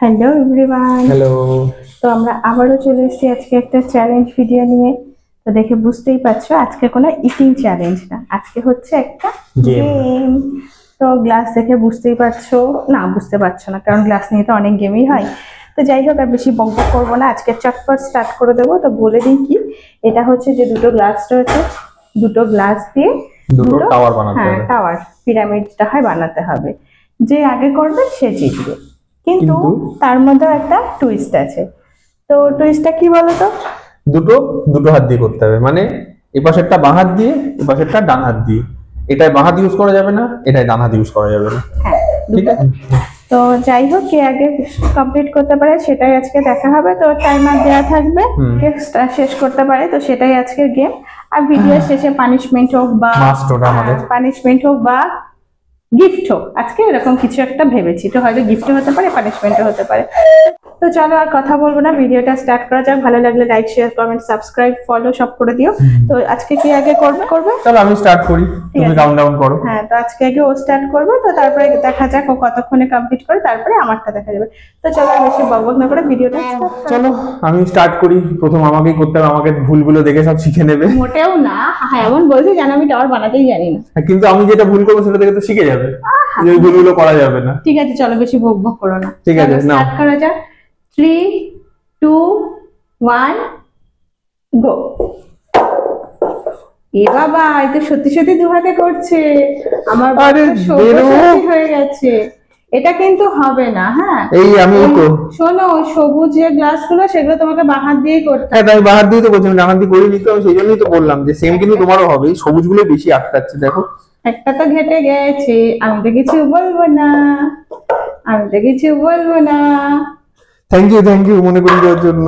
Hello everyone. Hello. তো আমরা আবারও চলে এসেছি আজকে একটা চ্যালেঞ্জ ভিডিও নিয়ে। তো দেখে বুঝতেই পারছো আজকে কোনো ইটিং চ্যালেঞ্জ না, আজকে হচ্ছে একটা গেম। গেম। তো গ্লাস দেখে বুঝতেই পারছো, না বুঝতে পারছো না কারণ গ্লাস নিয়ে তো অনেক গেমই হয়। তো যাই হোক, আর বেশি বকবক করবো না, আজকে চটপট স্টার্ট করে দেবো। তো বলে দিই কি, এটা হচ্ছে যে দুটো গ্লাস রয়েছে, দুটো গ্লাস দিয়ে দুটো টাওয়ার বানাতে হ্যাঁ হবে। টাওয়ার পিরামিডটা হয় বানাতে হবে। যে আগে করবে সে জিতবে, কিন্তু কিন্তু তার মধ্যেও একটা টুইস্ট আছে। তো টুইস্টটা কি বলতো? দুটো দুটো হাত দিয়ে করতে হবে, মানে এই পাশেরটা বাঁ হাত দিয়ে, এই পাশেরটা ডান হাত দিয়ে। এটাই বাঁ হাত ইউজ করা যাবে না, এটাই ডান হাত ইউজ করা যাবে না। হ্যাঁ, ঠিক আছে। তো যাই হোক, কে আগে কমপ্লিট করতে পারে সেটাই আজকে দেখা হবে। তো টাইমার দেওয়া থাকবে, কে শেষ করতে পারে তো সেটাই আজকের গেম। আর ভিডিও শেষে পানিশমেন্ট হোক বা Must ওটা আমাদের। পানিশমেন্ট হোক বা গিফট হোক, আজকে এরকম কিছু একটা ভেবেছি। তো হয়তো গিফটও হতে পারে, পানিশমেন্টও হতে পারে। তো চলো আর কথা বলবো না, ভিডিওটা স্টার্ট করা যাক। ভালো লাগলে like, share, comment, subscribe, follow সব করে দিও। তো আজকে কি আগে করবে? চলো আমি স্টার্ট করি, ঠিক তুমি আছে। কাউন্ট ডাউন করো। হ্যাঁ, তো আজকে আগে ও স্টার্ট করবে, তো তারপরে দেখা যাক ও কতক্ষণে কমপ্লিট করে, তারপরে আমারটা দেখা যাবে। তো চলো আর বেশি বকবক না করে ভিডিওটা স্টার্ট করো। চলো আমি স্টার্ট করি। প্রথম আমাকেই করতে হবে, আমাকে ভুলগুলো দেখে সব শিখে নেবে। মোটেও না, হ্যাঁ এমন বলছি যেন আমি টাওয়ার বানাতেই জানি না। হ্যাঁ, কিন্তু আমি যেটা ভুল করবো সেটা দেখে তো শিখে যাবে, যে ওই ভুলগুলো করা যাবে না। ঠিক আছে, চলো বেশি বকবক করো না। ঠিক আছে, নাও। স্টার্ট করা যাক। 3, 2, 1, গো। এ বাবা, এই তো সত্যি সত্যি দু হাতে করছে। আমার আরে বেরো। সবুজ হয়ে গেছে। এটা কিন্তু হবে না। হ্যাঁ, এই আমি তো শোনো, ওই সবুজ যে গ্লাস গুলো সেগুলো তোমাকে বাঁ হাত দিয়েই করতে হ্যাঁ, তাই বাহার দিয়ে তো বলছি, আমি ডান হাত দিয়ে করিনি তো, আমি সেই জন্যই তো বললাম যে সেম কিন্তু তোমারও হবে। সবুজ গুলো বেশি আটকাচ্ছে, দেখো। একটা তো ঘেটে গেছে, আমি তো কিছু বলবো না, আমি তো কিছু বলবো না। থ্যাংক ইউ মনে করে দেওয়ার জন্য।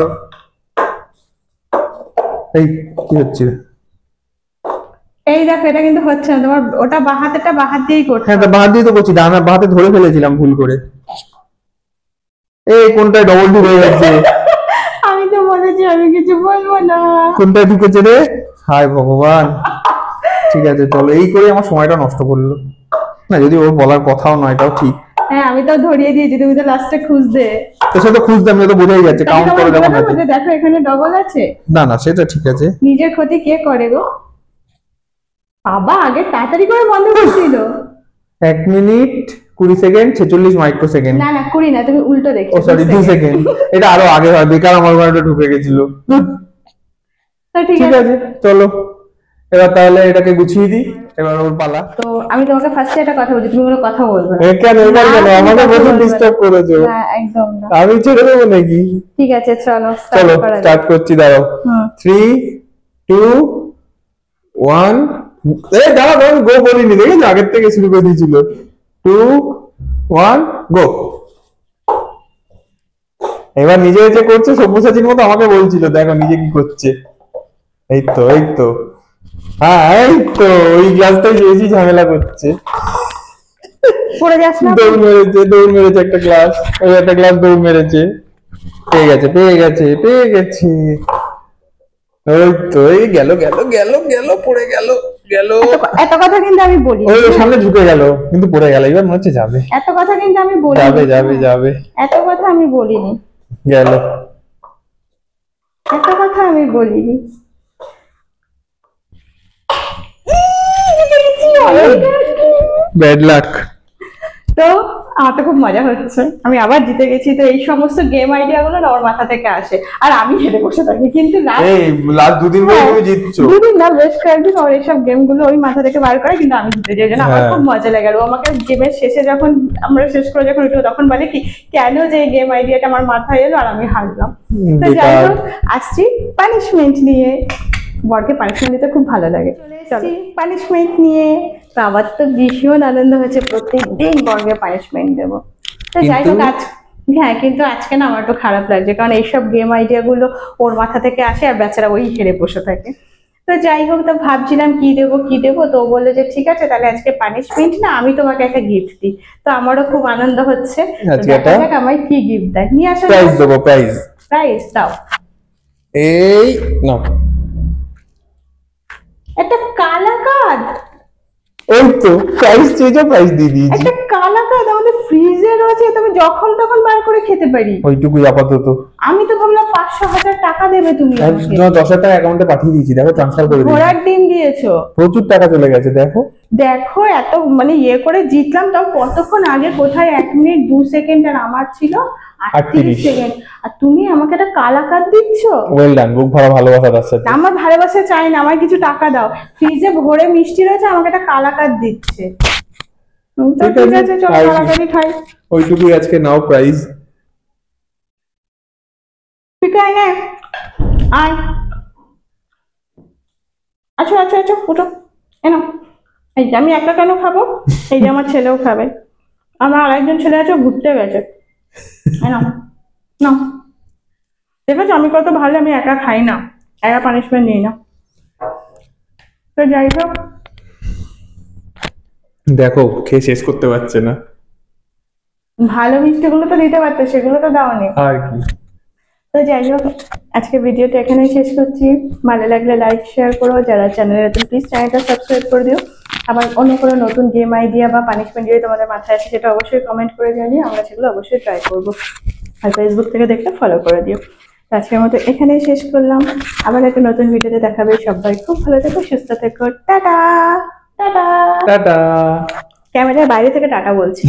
এই কি হচ্ছে? এই দেখো, এটা কিন্তু হচ্ছে না তোমার, ওটা বাঁ হাতেরটা বাঁ হাত দিয়েই করতে হ্যাঁ, তা হবে। বাহার দিয়ে তো করছি, ডান হাত বাঁ হাতে ধরে ফেলেছিলাম ভুল করে। এই কোনটায় ডবল ঢুকে গেছে? আমি তো বলেছি আমি কিছু বলবো না। কোনটায় ঢুকেছে রে? হায় ভগবান। ঠিক আছে, চলো, এই করে আমার সময়টা নষ্ট করলো। না, যদি ওর বলার কথাও নয়, এটাও ঠিক। হ্যাঁ, আমি তো ধরিয়ে দিয়েছি, তুমি তো লাস্টে খুঁজতে। তো সেটা খুঁজতাম, তো বোঝাই যাচ্ছে, তাহলে কাউন্ট তোমার করে বলে যখন দেবো আছে। যে দেখো এখানে ডবল আছে। না না, সেটা ঠিক আছে। নিজের ক্ষতি কে করে গো? বাবা, আগে তাড়াতাড়ি করে বন্ধ করে দিল। 1 মিনিট 20 সেকেন্ড 46 মাইক্রো সেকেন্ড। না না, করি না, তুমি উল্টো ও দেখছো। Sorry, 2 second. এটা আরো আগে হয়, বেকার আমার ঘরে ঢুকে গেছিল। তো ঠিক ঠিক আছে। আছে, চলো এবার তাহলে এটাকে গুছিয়ে দিই। এবার ওর পালা। তো আমি তোমাকে ফার্স্টে একটা কথা বলছি, তুমি কোনো কথা বলবে না। কেন এবার না, কেন তুমি আমাকে কথা প্রথম বলবে না। ডিস্টার্ব করেছো? না, একদম না। আমি ছেড়ে দেবো নাকি? ঠিক আছে, চলো চলো স্টার্ট করা যাক। স্টার্ট করছি, দাঁড়াও। হুম। 3, 2, 1। এই দাঁড়াও দাঁড়াও, গো বলিনি, দেখেছো আগের থেকে শুরু করে দিয়েছিল। 2, 1, গো। এবার নিজে যে করছে সব্যসাচীর মতো আমাকে বলছিল, দেখো নিজে কি করছে। এই তো এই তো, হ্যাঁ এই তো, ওই গ্লাসটাই বেশি ঝামেলা করছে। পড়ে যাস না। দৌড় মেরেছে একটা গ্লাস, ওই একটা গ্লাস দৌড় মেরেছে। পেয়ে গেছে পেয়ে গেছে পেয়ে গেছে। ওই তো, এই গেল গেল গেল গেল, পড়ে গেল গেল। এত কথা কিন্তু আমি বলি। ওই ওর সামনে ঝুঁকে গেল, কিন্তু পড়ে গেল। এবার মনে হচ্ছে যাবে এত কথা কিন্তু আমি বলি। যাবে যাবে যাবে। এত কথা আমি বলিনি। গেল। এত কথা আমি বলিনি। Bad luck. তো আমার তো খুব মজা হচ্ছে, আমি আবার জিতে গেছি। তো এই সমস্ত গেম আইডিয়া গুলো না ওর মাথা থেকে আসে, আর আমি হেরে বসে থাকি। কিন্তু এই লাস্ট 2 দিন ধরে তুমি জিতছো। দুদিন না, বেশ কয়েকদিন ওর এইসব গেম গুলো ওই মাথা থেকে বার করে, কিন্তু আমি জিতে যাই। জন্য আমার হ্যাঁ। খুব মজা লাগে। আর ও আমাকে গেমের শেষে যখন আমরা শেষ করে যখন উঠবো তখন বলে কি, কেন যে এই গেম আইডিয়াটা আমার মাথায় এলো আর আমি হারলাম। তো যাই বেকার। হোক, আসছি পানিশমেন্ট নিয়ে। বরকে পানিশমেন্ট দিতে খুব ভালো লাগে। চলো পানিশমেন্ট নিয়ে। তো আমার তো ভীষণ আনন্দ হচ্ছে, প্রত্যেকদিন বরকে পানিশমেন্ট দেবো। তো যাই হোক, আজ হ্যাঁ, কিন্তু আজকে না আমার একটু খারাপ লাগছে, কারণ এইসব গেম আইডিয়া গুলো ওর মাথা থেকে আসে আর বেচারা ওই হেরে বসে থাকে। তো যাই হোক, তো ভাবছিলাম কি দেবো কি দেবো। তো ও বললো যে ঠিক আছে তাহলে আজকে পানিশমেন্ট না, আমি তোমাকে একটা গিফট দিই। তো আমারও খুব আনন্দ হচ্ছে। তো আজকে দেখা একটা যাক আমায় কি গিফট দেয়, নিয়ে আসো। প্রাইজ দেবো, প্রাইজ। প্রাইস দাও। এই নাও। একটা কালা কার্ড। ওই তো প্রাইস চেয়েছো, প্রাইস দিয়ে দিয়েছি। একটা কালাকাঁদ আমাদের ফ্রিজে রয়েছে, তবে যখন তখন বার করে খেতে পারি। ওইটুকুই আপাতত। আমি তো ভাবলাম 500,000 টাকা দেবে তুমি আমাকে। 10,000 টাকা অ্যাকাউন্টে পাঠিয়ে দিয়েছি, দেখো ট্রান্সফার করে দিয়েছি। ঘোড়ার ডিম দিয়েছো। প্রচুর টাকা চলে গেছে দেখো। দেখো এত মানে ইয়ে করে জিতলাম, তাও কতক্ষণ আগে, কোথায় 1 মিনিট 2 সেকেন্ড, আর আমার ছিল 38 সেকেন্ড, আর তুমি আমাকে একটা কালাকাঁদ দিচ্ছ। ওয়েল ডান, বুক ভরা ভালোবাসা তার সাথে। আমার ভালোবাসা চাই না, আমার কিছু টাকা দাও। ফ্রিজে ভরে মিষ্টি রয়েছে, আমাকে একটা কালাকাঁদ দিচ্ছে। তো ঠিক আছে, চলো কালাকাঁদই খাই। ওইটুকুই আজকে নাও প্রাইজ। ঠিক আছে, আয়। আচ্ছা আচ্ছা আচ্ছা, ফুটো এনো। এই যে আমি একা কেন খাবো, এই যে আমার ছেলেও খাবে। আমার আরেকজন ছেলে আছে, ঘুরতে গেছে। এনো নাও। দেখেছো আমি কত ভালো, আমি একা খাই না, একা পানিশমেন্ট নিই না। তো যাই হোক, দেখো খেয়ে শেষ করতে পারছে না। ভালো মিষ্টিগুলো তো দিতে পারতো, সেগুলো তো দাওনি। আর কি। তো যাই হোক, আজকে ভিডিওটা এখানেই শেষ করছি। ভালো লাগলে লাইক শেয়ার করো, যারা চ্যানেলে নতুন প্লিজ চ্যানেলটা সাবস্ক্রাইব করে দিও। আবার অন্য কোনো নতুন গেম আইডিয়া বা পানিশমেন্ট যদি তোমাদের মাথায় আসে, সেটা অবশ্যই কমেন্ট করে জানিয়ে, আমরা সেগুলো অবশ্যই ট্রাই করবো। আর ফেসবুক থেকে দেখলে ফলো করে দিও। তো আজকের মতো এখানেই শেষ করলাম, আবার একটা নতুন ভিডিওতে দেখাবে। সবাই খুব ভালো থেকো, সুস্থ থেকো, টাটা টাটা। টাটা। ক্যামেরার বাইরে থেকে টাটা বলছি।